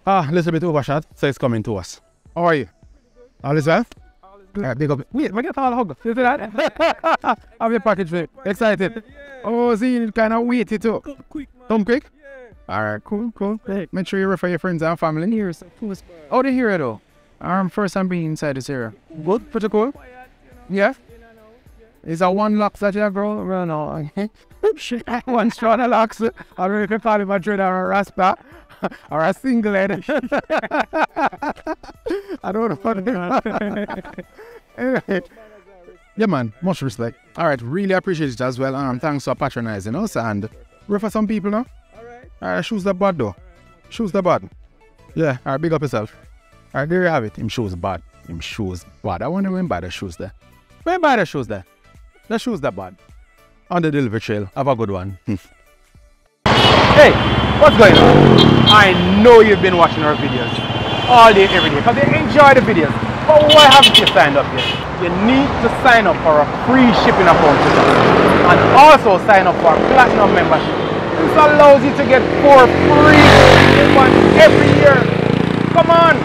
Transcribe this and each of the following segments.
A little bit overshot, so it's coming to us. How are you? All is well? All is good. All right, big up. Wait, I get all the hug. You see that? Have your package for you. Excited? Oh, see, you kind of weighty too. Come quick? Yeah. All right, cool. Make sure you refer your friends and family. Here, oh, they hear it though. First time being inside this area. Good? Pretty cool? Yeah? Is that one locks that you have, bro? Well, no. One strong locks. I don't know if you call him a dread or a raspa or a single head. I don't know what anyway. Yeah, man. Much respect. All right. Really appreciate it as well. Thanks for patronizing us. And refer some people, no? All right. Shoes the bad, though. Shoes the bad. Yeah. All right. Big up yourself. All right. There you have it. Him shoes bad. Him shoes bad. I wonder when buy the shoes there. When buy the shoes there? The shoes that bad. On the delivery trail. Have a good one. Hey, what's going on? I know you've been watching our videos all day, every day, because you enjoy the videos. But why haven't you signed up yet? You need to sign up for a free shipping account with us. And also sign up for a platinum membership. This allows you to get 4 free months every year. Come on,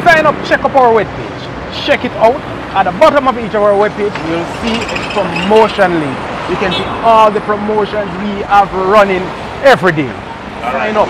sign up, check up our webpage. Check it out. At the bottom of each of our webpage, you'll see a promotion link. You can see all the promotions we have running every day. Sign up.